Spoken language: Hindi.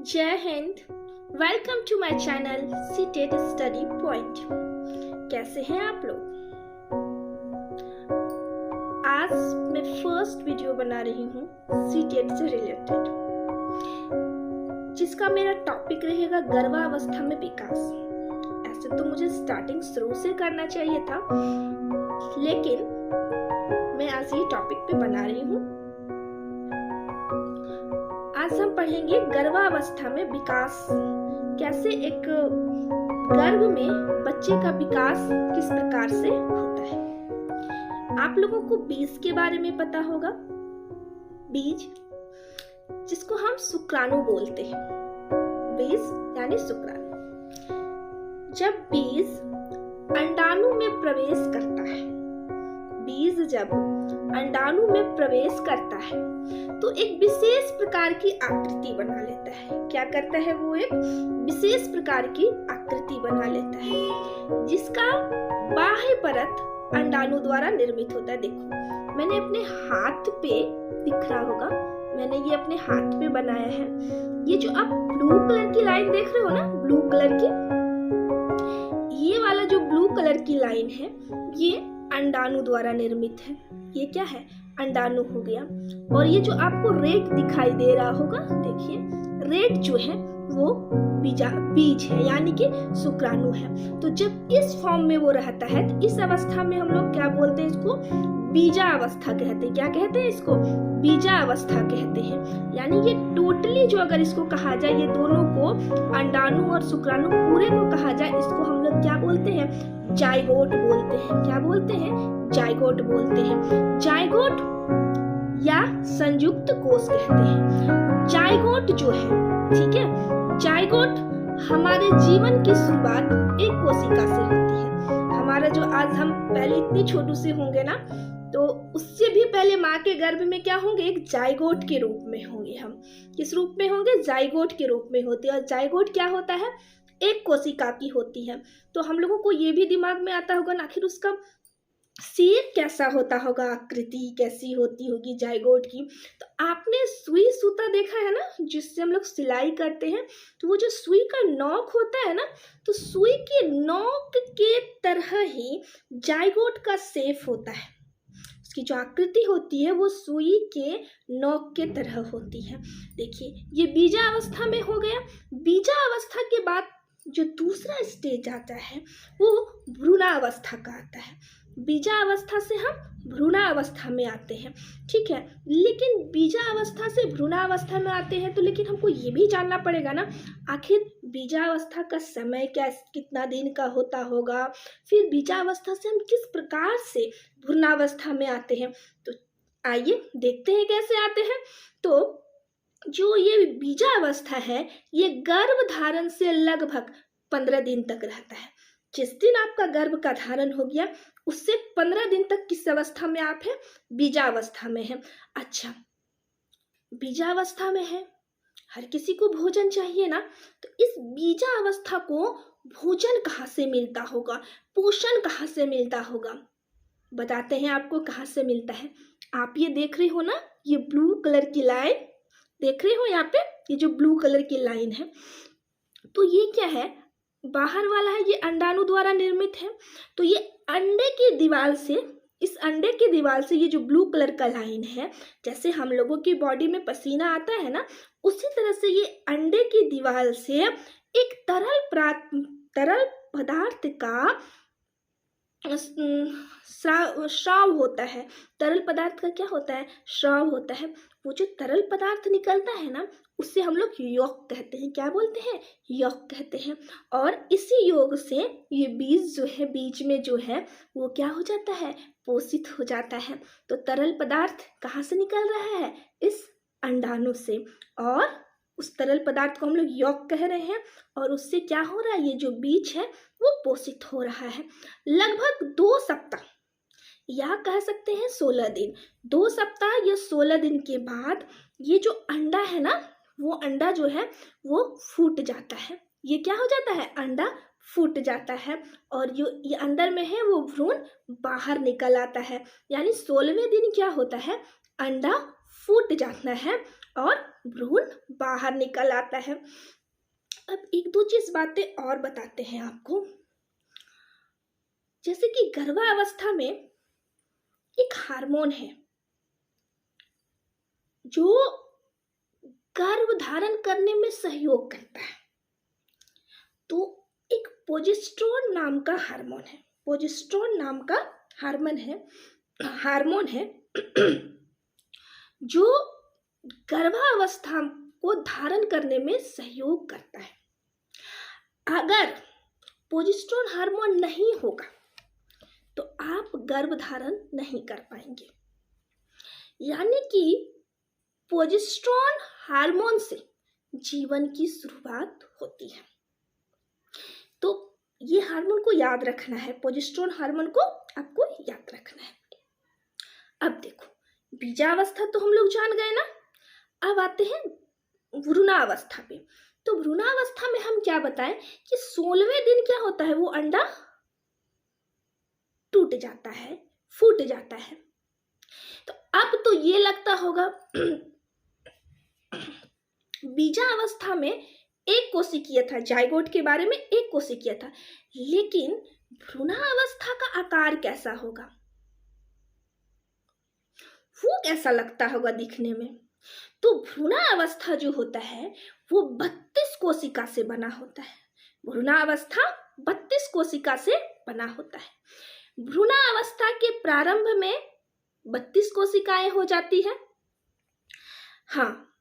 जय Hind. Welcome to my channel CTET study point. कैसे हैं आप लोग? आज मैं फर्स्ट वीडियो बना रही हूँ सीटेट से रिलेटेड, जिसका मेरा टॉपिक रहेगा गर्भावस्था में विकास। ऐसे तो मुझे स्टार्टिंग शुरू से करना चाहिए था, लेकिन मैं आज ये टॉपिक पे बना रही हूँ। आज हम पढ़ेंगे गर्भावस्था में विकास, कैसे एक गर्भ में बच्चे का विकास किस प्रकार से होता है। आप लोगों को बीज के बारे में पता होगा। बीज, जिसको हम शुक्राणु बोलते हैं। बीज यानी शुक्राणु। जब बीज अंडाणु में प्रवेश करता है, बीज जब अंडाणु में प्रवेश करता है तो एक विशेष प्रकार की आकृति बना लेता है। क्या करता है? वो एक विशेष प्रकार की आकृति बना लेता है, जिसका बाह्य परत अंडाणु द्वारा निर्मित होता है। देखो, मैंने अपने हाथ पे, दिख रहा होगा, मैंने ये अपने हाथ पे बनाया है। ये जो आप ब्लू कलर की लाइन देख रहे हो ना, ब्लू कलर की, ये वाला जो ब्लू कलर की लाइन है, ये अंडाणु द्वारा निर्मित है। ये क्या है? अंडाणु हो गया। और ये जो आपको रेड दिखाई दे रहा होगा, देखिए, रेड जो है वो बीज है, यानी कि शुक्राणु है। तो जब इस फॉर्म में वो रहता है तो इस अवस्था में हम लोग क्या बोलते हैं? इसको बीजा अवस्था कहते हैं। क्या कहते हैं इसको? बीजा अवस्था कहते हैं। यानी ये टोटली जो अगर इसको कहा जाए, ये दोनों को, अंडाणु और शुक्राणु पूरे को कहा जाए, इसको हम लोग क्या बोलते हैं? जाइगोट बोलते हैं। क्या बोलते हैं? जाइगोट बोलते हैं। जाइगोट या संयुक्त कोष कहते हैं। जाइगोट जो है, ठीक है, जाइगोट हमारे जीवन की शुरुआत एक कोशिका से होती है। हमारा जो आज हम पहले इतनी छोटू से होंगे ना, तो उससे भी पहले माँ के गर्भ में क्या होंगे? एक जाइगोट के रूप में होंगे। हम किस रूप में होंगे? जाइगोट के रूप में होते हैं। और जाइगोट क्या होता है? एक कोशिका की होती है। तो हम लोगों को ये भी दिमाग में आता होगा ना, आखिर उसका शेप कैसा होता होगा, आकृति कैसी होती होगी जाइगोट की। तो आपने सुई सूता देखा है ना, जिससे हम लोग सिलाई करते हैं, तो वो जो सुई का नोक होता है ना, तो सुई के नोक के तरह ही जाइगोट का शेप होता है। उसकी जो आकृति होती है वो सुई के नोक के तरह होती है। देखिए, ये बीजा अवस्था में हो गया। बीजा अवस्था के बाद जो दूसरा स्टेज आता है वो भ्रूणावस्था का आता है। बीजा अवस्था से हम भ्रूणावस्था में आते हैं, ठीक है। लेकिन बीजा अवस्था से भ्रूणावस्था में आते हैं तो लेकिन हमको ये भी जानना पड़ेगा ना, आखिर बीजावस्था का समय क्या, कितना दिन का होता होगा, फिर बीजावस्था से हम किस प्रकार से भ्रूणावस्था में आते हैं। तो आइए देखते हैं कैसे आते हैं। तो जो ये बीजावस्था है, ये गर्भ धारण से लगभग 15 दिन तक रहता है। जिस दिन आपका गर्भ का धारण हो गया, उससे 15 दिन तक किस अवस्था में आप हैं? बीजावस्था में हैं। अच्छा, बीजावस्था में है, हर किसी को भोजन चाहिए ना, तो इस बीजा अवस्था को भोजन कहाँ से मिलता होगा, पोषण कहाँ से मिलता होगा? बताते हैं आपको कहाँ से मिलता है। आप ये देख रहे हो ना, ये ब्लू कलर की लाइन देख रहे हो यहाँ पे, ये जो ब्लू कलर की लाइन है, तो ये क्या है? बाहर वाला है, ये अंडाणु द्वारा निर्मित है। तो ये अंडे की दीवार से, इस अंडे की दीवार से ये जो ब्लू कलर का लाइन है, जैसे हम लोगों की बॉडी में पसीना आता है ना, उसी तरह से ये अंडे की दीवार से एक तरल पदार्थ का स्राव होता है। तरल पदार्थ का क्या होता है? स्राव होता है। वो जो तरल पदार्थ निकलता है ना, उससे हम लोग यौक कहते हैं। क्या बोलते हैं? यौक कहते हैं। और इसी योग से ये बीज जो है, बीज में जो है वो क्या हो जाता है? पोषित हो जाता है। तो तरल पदार्थ कहाँ से निकल रहा है? इस अंडाणु से। और उस तरल पदार्थ को हम लोग यौक कह रहे हैं। और उससे क्या हो रहा है? ये जो बीज है वो पोषित हो रहा है। लगभग 2 सप्ताह या कह सकते हैं 16 दिन, 2 सप्ताह या 16 दिन के बाद ये जो अंडा है ना, वो अंडा जो है वो फूट जाता है। ये क्या हो जाता है? अंडा फूट जाता है। और जो ये अंदर में है वो भ्रूण बाहर निकल आता है। यानी 16वें दिन क्या होता है? अंडा फूट जाता है और भ्रूण बाहर निकल आता है। अब एक दो चीज बातें और बताते हैं आपको, जैसे कि गर्भावस्था में एक हार्मोन है जो गर्भ धारण करने में सहयोग करता है। तो एक प्रोजेस्टेरोन नाम का हार्मोन है, प्रोजेस्टेरोन नाम का हार्मोन है जो गर्भावस्था को धारण करने में सहयोग करता है। अगर प्रोजेस्टेरोन हार्मोन नहीं होगा तो आप गर्भ धारण नहीं कर पाएंगे। यानी कि प्रोजेस्टेरोन हार्मोन से जीवन की शुरुआत होती है। तो ये हार्मोन को याद रखना है, प्रोजेस्टेरोन हार्मोन को आपको याद रखना है। अब देखो, बीजावस्था तो हम लोग जान गए ना। अब आते हैं भ्रूणावस्था पे। तो भ्रूणावस्था में हम क्या बताएं कि 16वें दिन क्या होता है, वो अंडा टूट जाता है, फूट जाता है। तो अब तो ये लगता होगा बीजावस्था में एक कोशिकीय था, जाइगोट के बारे में एक कोशिकीय था, लेकिन भ्रूणावस्था का आकार कैसा होगा, वो कैसा लगता होगा दिखने में। तो भ्रूणावस्था जो होता है वो 32 कोशिका से बना होता है। भ्रूणावस्था 32 कोशिका से बना होता है। भ्रूणावस्था के प्रारंभ में 32 कोशिकाएं हो जाती है। हाँ,